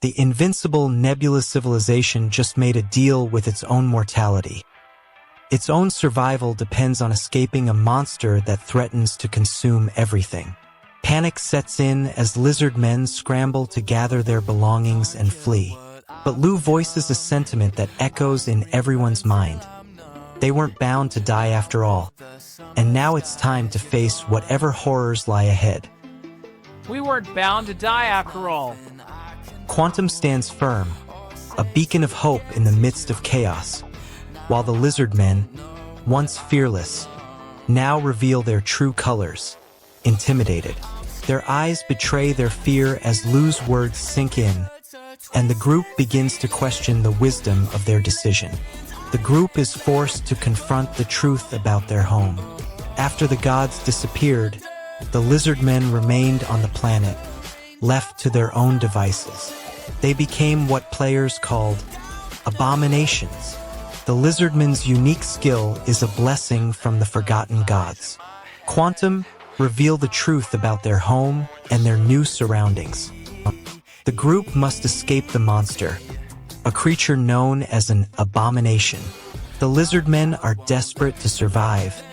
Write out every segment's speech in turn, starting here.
The invincible Nebula civilization just made a deal with its own mortality. Its own survival depends on escaping a monster that threatens to consume everything. Panic sets in as lizard men scramble to gather their belongings and flee. But Lu voices a sentiment that echoes in everyone's mind. They weren't bound to die after all, and now it's time to face whatever horrors lie ahead. We weren't bound to die after all. Quantum stands firm, a beacon of hope in the midst of chaos, while the lizard men, once fearless, now reveal their true colors, intimidated. Their eyes betray their fear as Lu's words sink in, and the group begins to question the wisdom of their decision. The group is forced to confront the truth about their home. After the gods disappeared, the lizard men remained on the planet, left to their own devices. They became what players called abominations. The lizardmen's unique skill is a blessing from the forgotten gods. Quantum reveal the truth about their home and their new surroundings. The group must escape the monster, a creature known as an abomination. The lizardmen are desperate to survive,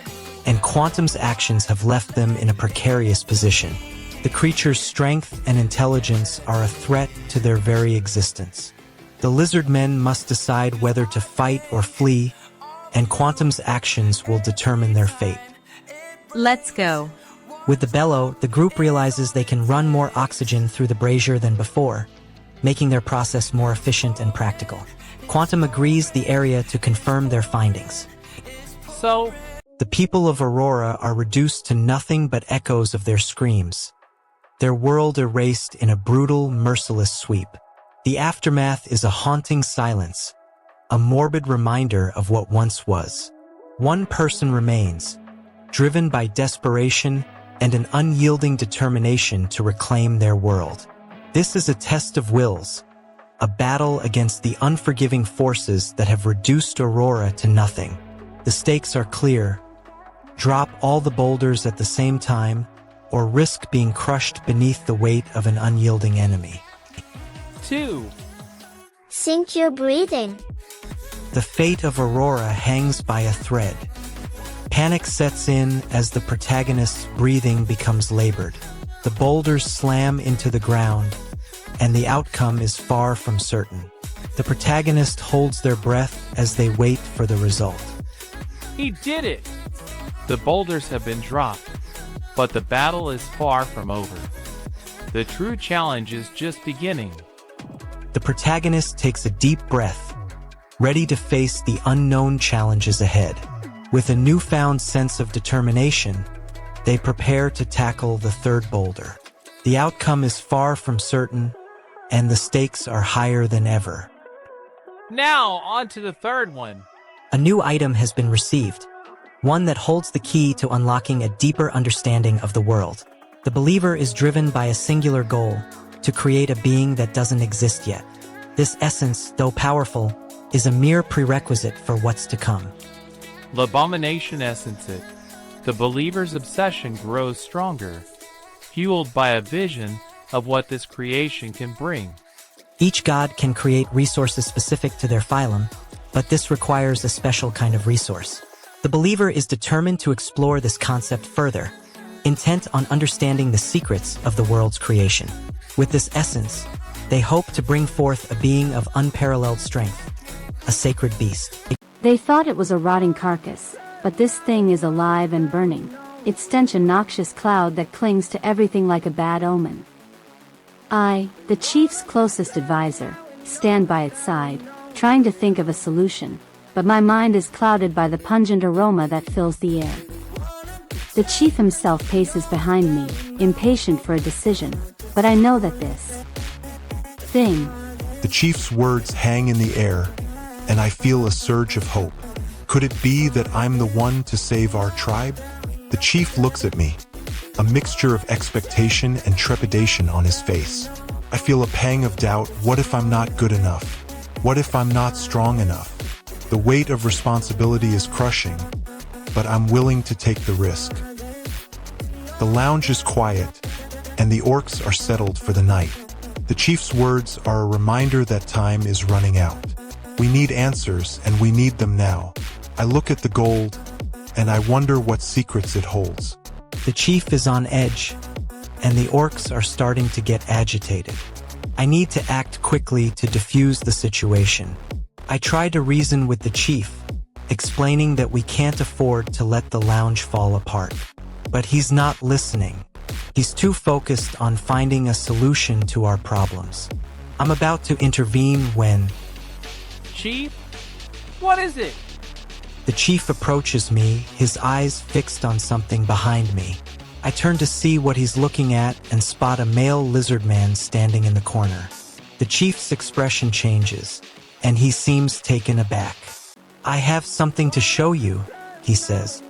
and Quantum's actions have left them in a precarious position. The creature's strength and intelligence are a threat to their very existence. The lizardmen must decide whether to fight or flee, and Quantum's actions will determine their fate. Let's go. With the bellow, the group realizes they can run more oxygen through the brazier than before, making their process more efficient and practical. Quantum agrees the area to confirm their findings. So, The people of Aurora are reduced to nothing but echoes of their screams, their world erased in a brutal, merciless sweep. The aftermath is a haunting silence, a morbid reminder of what once was. One person remains, driven by desperation and an unyielding determination to reclaim their world. This is a test of wills, a battle against the unforgiving forces that have reduced Aurora to nothing. The stakes are clear. Drop all the boulders at the same time, or risk being crushed beneath the weight of an unyielding enemy. 2. Sync your breathing. The fate of Aurora hangs by a thread. Panic sets in as the protagonist's breathing becomes labored. The boulders slam into the ground, and the outcome is far from certain. The protagonist holds their breath as they wait for the result. He did it! The boulders have been dropped, but the battle is far from over. The true challenge is just beginning. The protagonist takes a deep breath, ready to face the unknown challenges ahead. With a newfound sense of determination, they prepare to tackle the third boulder. The outcome is far from certain, and the stakes are higher than ever. Now, on to the third one. A new item has been received, one that holds the key to unlocking a deeper understanding of the world. The believer is driven by a singular goal, to create a being that doesn't exist yet. This essence, though powerful, is a mere prerequisite for what's to come. L'abomination essence it. The believer's obsession grows stronger, fueled by a vision of what this creation can bring. Each god can create resources specific to their phylum, but this requires a special kind of resource. The believer is determined to explore this concept further, intent on understanding the secrets of the world's creation. With this essence, they hope to bring forth a being of unparalleled strength, a sacred beast. They thought it was a rotting carcass, but this thing is alive and burning. Its stench a noxious cloud that clings to everything like a bad omen. I, the chief's closest advisor, stand by its side, trying to think of a solution, but my mind is clouded by the pungent aroma that fills the air. The chief himself paces behind me, impatient for a decision, but I know that this thing. The chief's words hang in the air, and I feel a surge of hope. Could it be that I'm the one to save our tribe? The chief looks at me, a mixture of expectation and trepidation on his face. I feel a pang of doubt. What if I'm not good enough? What if I'm not strong enough? The weight of responsibility is crushing, but I'm willing to take the risk. The lounge is quiet, and the orcs are settled for the night. The The chief's words are a reminder that time is running out. We need answers, and we need them now. I look at the gold, and I wonder what secrets it holds. The chief is on edge, and the orcs are starting to get agitated. I need to act quickly to defuse the situation. I try to reason with the chief, explaining that we can't afford to let the lounge fall apart. But he's not listening. He's too focused on finding a solution to our problems. I'm about to intervene when Chief? What is it? the chief approaches me, his eyes fixed on something behind me. I turn to see what he's looking at and spot a male lizard man standing in the corner. The chief's expression changes, and he seems taken aback. "I have something to show you," he says.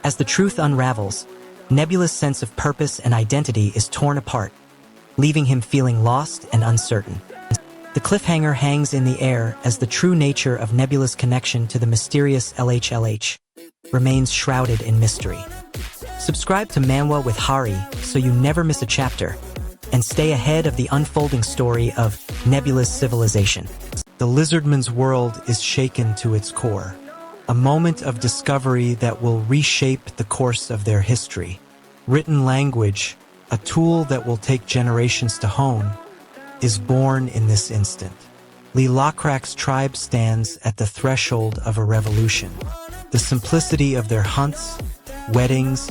As the truth unravels, Nebula's sense of purpose and identity is torn apart, leaving him feeling lost and uncertain. The cliffhanger hangs in the air as the true nature of Nebula's connection to the mysterious LHLH remains shrouded in mystery. Subscribe to Manwa with Hari so you never miss a chapter, and stay ahead of the unfolding story of Nebula's civilization. The lizardman's world is shaken to its core. A moment of discovery that will reshape the course of their history. Written language, a tool that will take generations to hone, is born in this instant. Lokrak's tribe stands at the threshold of a revolution. The simplicity of their hunts, weddings,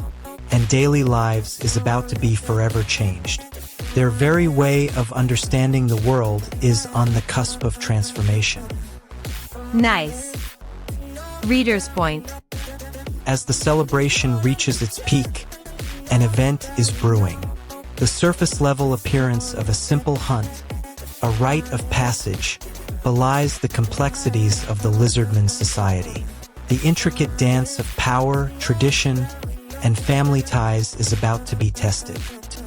and daily lives is about to be forever changed. Their very way of understanding the world is on the cusp of transformation. Nice. Reader's point. As the celebration reaches its peak, an event is brewing. The surface-level appearance of a simple hunt, a rite of passage, belies the complexities of the lizardman society. The intricate dance of power, tradition, and family ties is about to be tested.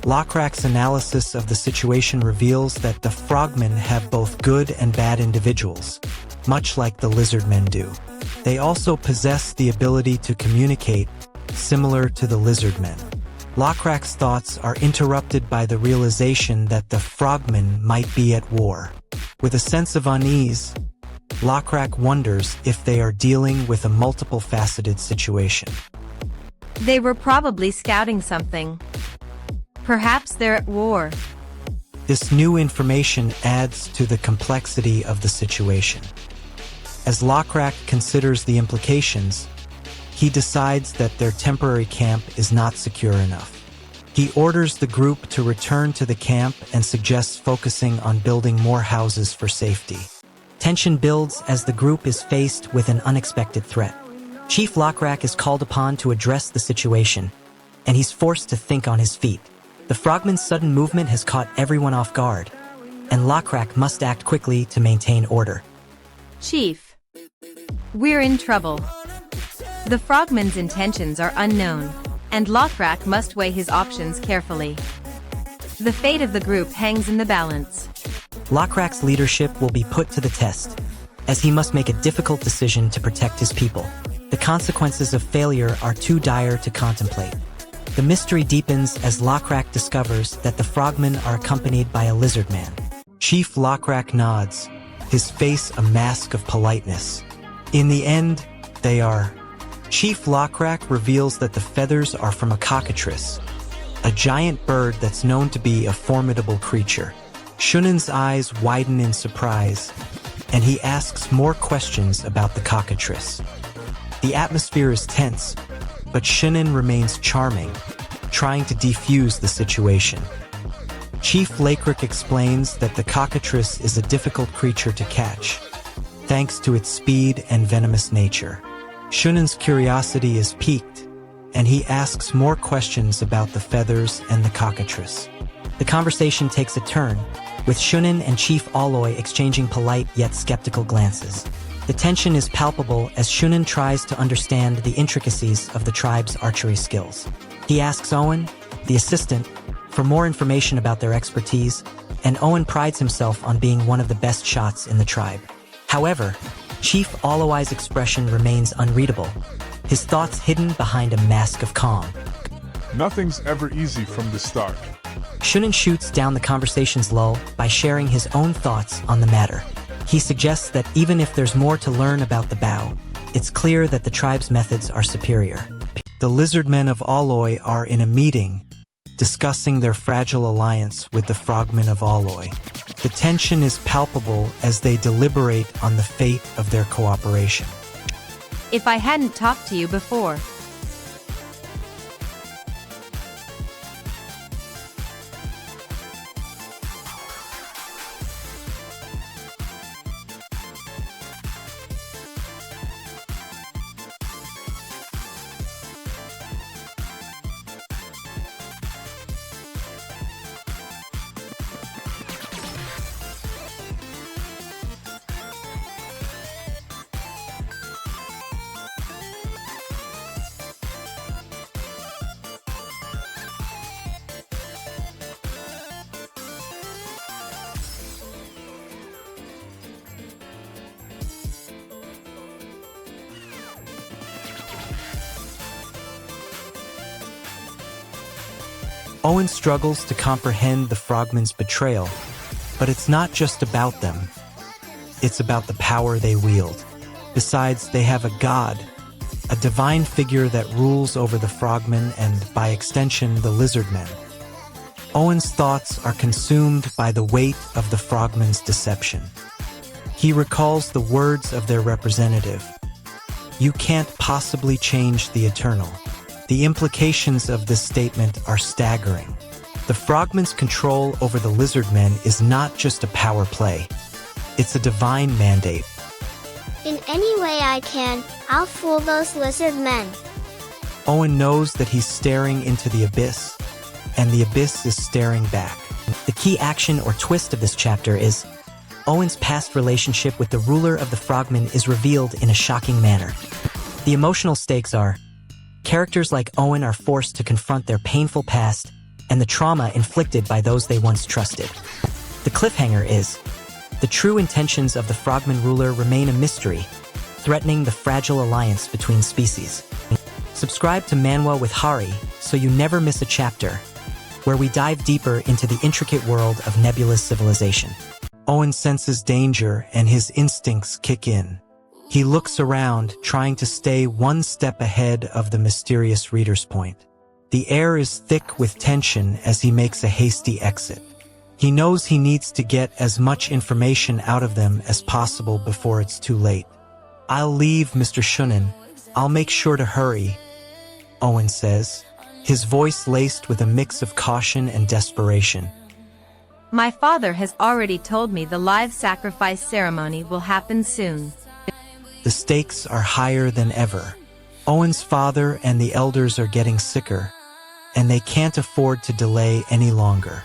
Lokrak's analysis of the situation reveals that the frogmen have both good and bad individuals, much like the lizardmen do. They also possess the ability to communicate, similar to the lizardmen. Lokrak's thoughts are interrupted by the realization that the frogmen might be at war. With a sense of unease, Lokrak wonders if they are dealing with a multiple-faceted situation. They were probably scouting something. Perhaps they're at war. This new information adds to the complexity of the situation. As Lokrak considers the implications, he decides that their temporary camp is not secure enough. He orders the group to return to the camp and suggests focusing on building more houses for safety. Tension builds as the group is faced with an unexpected threat. Chief Lokrak is called upon to address the situation, and he's forced to think on his feet. The frogman's sudden movement has caught everyone off guard, and Lokrak must act quickly to maintain order. Chief. We're in trouble. The frogman's intentions are unknown, and Lokrak must weigh his options carefully. The fate of the group hangs in the balance. Lokrak's leadership will be put to the test, as he must make a difficult decision to protect his people. The consequences of failure are too dire to contemplate. The mystery deepens as Lokrak discovers that the frogmen are accompanied by a lizard man. Chief Lokrak nods, his face a mask of politeness. In the end, they are. Chief Lokrak reveals that the feathers are from a cockatrice, a giant bird that's known to be a formidable creature. Shunen's eyes widen in surprise, and he asks more questions about the cockatrice. The atmosphere is tense, but Shunen remains charming, trying to defuse the situation. Chief Lakrik explains that the cockatrice is a difficult creature to catch, thanks to its speed and venomous nature. Shunen's curiosity is piqued, and he asks more questions about the feathers and the cockatrice. The conversation takes a turn, with Shunen and Chief Aloy exchanging polite yet skeptical glances. The tension is palpable as Shunen tries to understand the intricacies of the tribe's archery skills. He asks Owen, the assistant, for more information about their expertise, and Owen prides himself on being one of the best shots in the tribe. However, Chief Aloy's expression remains unreadable, his thoughts hidden behind a mask of calm. Nothing's ever easy from the start. Shunin shoots down the conversation's lull by sharing his own thoughts on the matter. He suggests that even if there's more to learn about the Bao, it's clear that the tribe's methods are superior. The lizardmen of Alloy are in a meeting, discussing their fragile alliance with the frogmen of Alloy. The tension is palpable as they deliberate on the fate of their cooperation. If I hadn't talked to you before. Owen struggles to comprehend the frogmen's betrayal, but it's not just about them. It's about the power they wield. Besides, they have a god, a divine figure that rules over the frogmen and, by extension, the lizardmen. Owen's thoughts are consumed by the weight of the frogmen's deception. He recalls the words of their representative. "You can't possibly change the eternal." The implications of this statement are staggering. The frogmen's control over the lizardmen is not just a power play. It's a divine mandate. In any way I can, I'll fool those lizard men. Owen knows that he's staring into the abyss, and the abyss is staring back. The key action or twist of this chapter is Owen's past relationship with the ruler of the frogmen is revealed in a shocking manner. The emotional stakes are characters like Owen are forced to confront their painful past and the trauma inflicted by those they once trusted. The cliffhanger is the true intentions of the frogman ruler remain a mystery, threatening the fragile alliance between species. Subscribe to Manwa with Hari so you never miss a chapter, where we dive deeper into the intricate world of Nebula's civilization. Owen senses danger and his instincts kick in. He looks around, trying to stay one step ahead of the mysterious reader's point. The air is thick with tension as he makes a hasty exit. He knows he needs to get as much information out of them as possible before it's too late. "I'll leave, Mr. Shunin. I'll make sure to hurry," Owen says, his voice laced with a mix of caution and desperation. My father has already told me the live sacrifice ceremony will happen soon. The stakes are higher than ever. Owen's father and the elders are getting sicker, and they can't afford to delay any longer.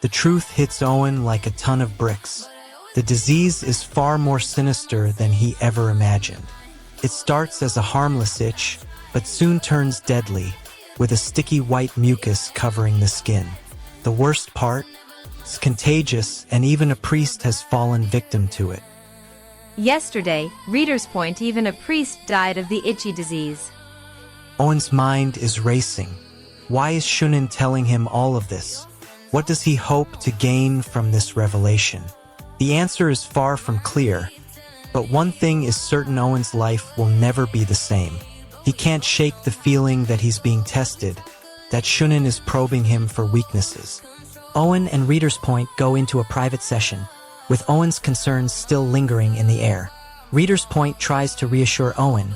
The truth hits Owen like a ton of bricks. The disease is far more sinister than he ever imagined. It starts as a harmless itch, but soon turns deadly, with a sticky white mucus covering the skin. The worst part? It's contagious, and even a priest has fallen victim to it. Yesterday, Reader's Point, even a priest died of the itchy disease. Owen's mind is racing. Why is Shunin telling him all of this? What does he hope to gain from this revelation? The answer is far from clear, but one thing is certain: Owen's life will never be the same. He can't shake the feeling that he's being tested, that Shunin is probing him for weaknesses. Owen and Reader's Point go into a private session, with Owen's concerns still lingering in the air. Reader's Point tries to reassure Owen,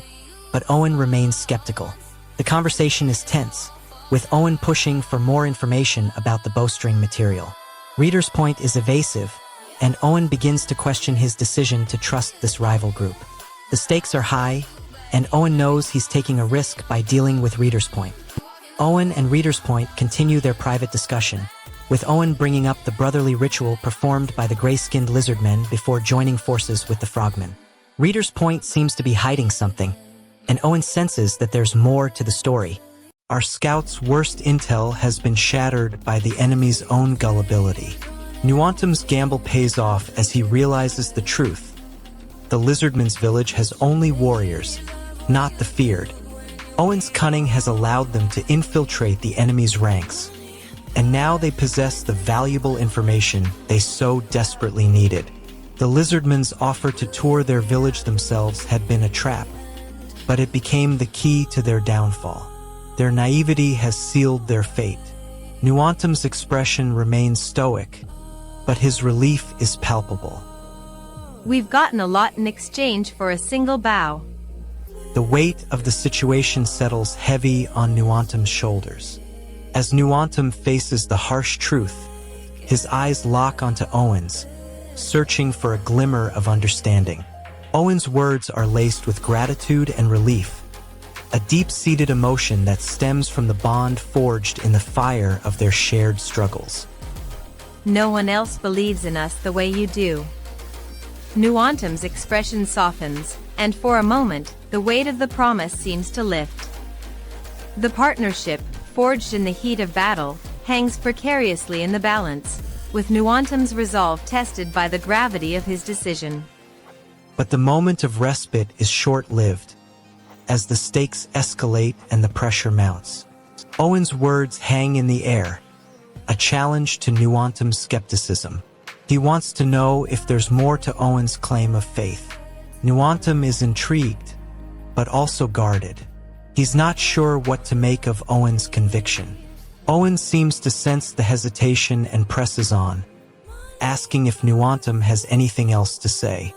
but Owen remains skeptical. The conversation is tense, with Owen pushing for more information about the bowstring material. Reader's Point is evasive, and Owen begins to question his decision to trust this rival group. The stakes are high, and Owen knows he's taking a risk by dealing with Reader's Point. Owen and Reader's Point continue their private discussion, with Owen bringing up the brotherly ritual performed by the gray-skinned lizardmen before joining forces with the frogmen. Reader's Point seems to be hiding something, and Owen senses that there's more to the story. Our scout's worst intel has been shattered by the enemy's own gullibility. Nuantum's gamble pays off as he realizes the truth. The lizardman's village has only warriors, not the feared. Owen's cunning has allowed them to infiltrate the enemy's ranks. and now they possess the valuable information they so desperately needed. The lizardmen's offer to tour their village themselves had been a trap, but it became the key to their downfall. Their naivety has sealed their fate. Nuantum's expression remains stoic, but his relief is palpable. We've gotten a lot in exchange for a single bow. The weight of the situation settles heavy on Nuantum's shoulders. As Nuantum faces the harsh truth, his eyes lock onto Owen's, searching for a glimmer of understanding. Owen's words are laced with gratitude and relief, a deep-seated emotion that stems from the bond forged in the fire of their shared struggles. No one else believes in us the way you do. Nuantum's expression softens, and for a moment, the weight of the promise seems to lift. The partnership, forged in the heat of battle, hangs precariously in the balance, with Nuantum's resolve tested by the gravity of his decision. But the moment of respite is short-lived, as the stakes escalate and the pressure mounts. Owen's words hang in the air, a challenge to Nuantum's skepticism. He wants to know if there's more to Owen's claim of faith. Nuantum is intrigued, but also guarded. He's not sure what to make of Owen's conviction. Owen seems to sense the hesitation and presses on, asking if Nuantum has anything else to say.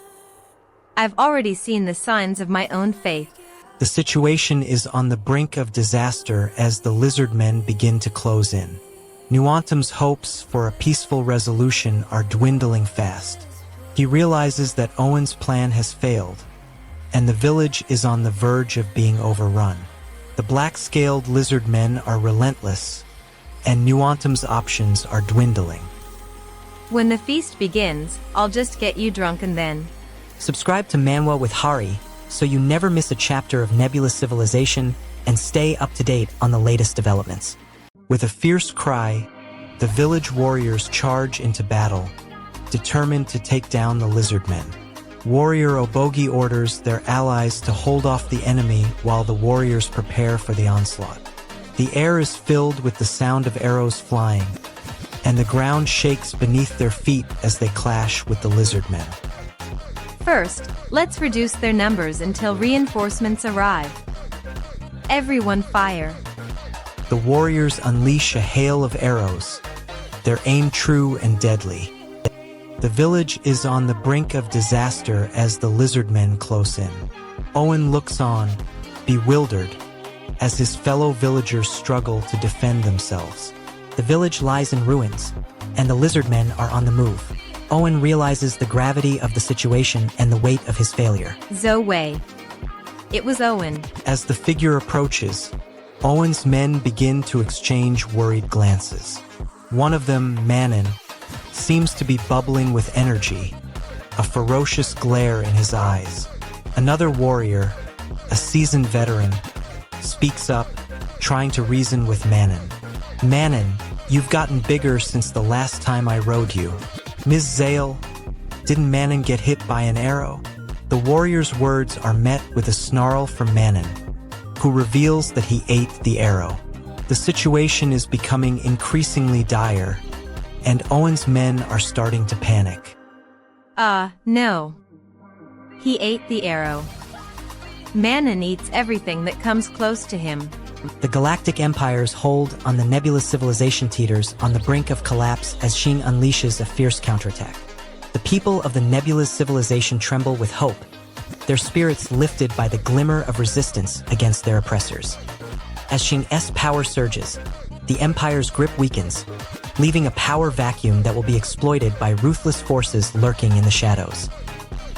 I've already seen the signs of my own faith. The situation is on the brink of disaster as the lizard men begin to close in. Nuantum's hopes for a peaceful resolution are dwindling fast. He realizes that Owen's plan has failed, and the village is on the verge of being overrun. The black-scaled lizard men are relentless, and Nuantum's options are dwindling. When the feast begins, I'll just get you drunk and then. Subscribe to Manwa with Hari so you never miss a chapter of Nebula Civilization and stay up to date on the latest developments. With a fierce cry, the village warriors charge into battle, determined to take down the lizard men. Warrior Obogi orders their allies to hold off the enemy while the warriors prepare for the onslaught. The air is filled with the sound of arrows flying, and the ground shakes beneath their feet as they clash with the lizard men. First, let's reduce their numbers until reinforcements arrive. Everyone fire. The warriors unleash a hail of arrows, their aim true and deadly. The village is on the brink of disaster as the lizard men close in. Owen looks on, bewildered, as his fellow villagers struggle to defend themselves. The village lies in ruins, and the lizard men are on the move. Owen realizes the gravity of the situation and the weight of his failure. Zoe. It was Owen. As the figure approaches, Owen's men begin to exchange worried glances. One of them, Manon, seems to be bubbling with energy, a ferocious glare in his eyes. Another warrior, a seasoned veteran, speaks up, trying to reason with Manon. Manon, you've gotten bigger since the last time I rode you. Ms. Zale, didn't Manon get hit by an arrow? The warrior's words are met with a snarl from Manon, who reveals that he ate the arrow. The situation is becoming increasingly dire, and Owen's men are starting to panic. No. He ate the arrow. Manon eats everything that comes close to him. The galactic empires hold on the Nebula Civilization teeters on the brink of collapse as Xing unleashes a fierce counterattack. The people of the Nebula Civilization tremble with hope, their spirits lifted by the glimmer of resistance against their oppressors. As Xing's power surges, the Empire's grip weakens, leaving a power vacuum that will be exploited by ruthless forces lurking in the shadows.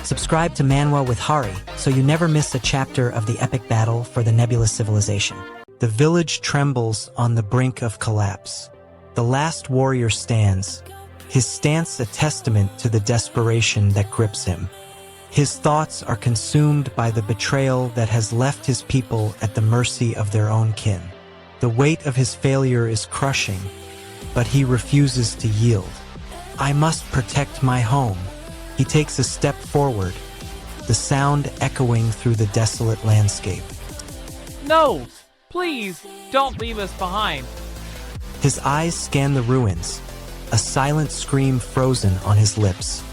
Subscribe to Manwa with Hari so you never miss a chapter of the epic battle for the Nebula Civilization. The village trembles on the brink of collapse. The last warrior stands, his stance a testament to the desperation that grips him. His thoughts are consumed by the betrayal that has left his people at the mercy of their own kin. The weight of his failure is crushing, but he refuses to yield. I must protect my home. He takes a step forward, the sound echoing through the desolate landscape. No! Please, don't leave us behind. His eyes scan the ruins, a silent scream frozen on his lips.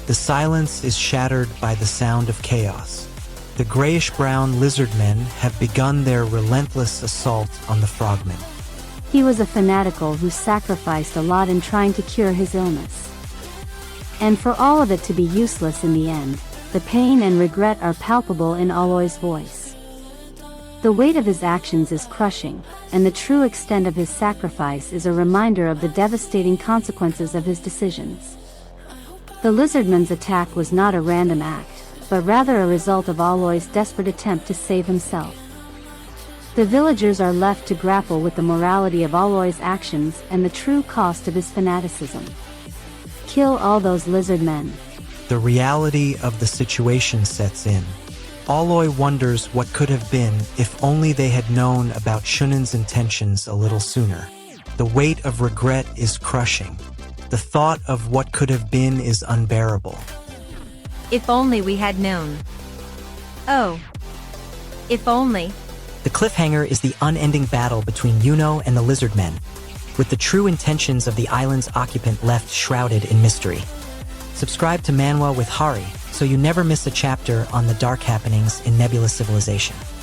The silence is shattered by the sound of chaos. The grayish-brown lizard men have begun their relentless assault on the frogmen. He was a fanatical who sacrificed a lot in trying to cure his illness. And for all of it to be useless in the end, the pain and regret are palpable in Aloy's voice. The weight of his actions is crushing, and the true extent of his sacrifice is a reminder of the devastating consequences of his decisions. The lizardman's attack was not a random act, but rather a result of Aloy's desperate attempt to save himself. The villagers are left to grapple with the morality of Aloy's actions and the true cost of his fanaticism. Kill all those lizard men. The reality of the situation sets in. Aloy wonders what could have been if only they had known about Shunen's intentions a little sooner. The weight of regret is crushing. The thought of what could have been is unbearable. If only we had known. Oh. If only. The cliffhanger is the unending battle between Yuno and the lizard men, with the true intentions of the island's occupant left shrouded in mystery. Subscribe to Manwa with Hari so you never miss a chapter on the dark happenings in Nebula civilization.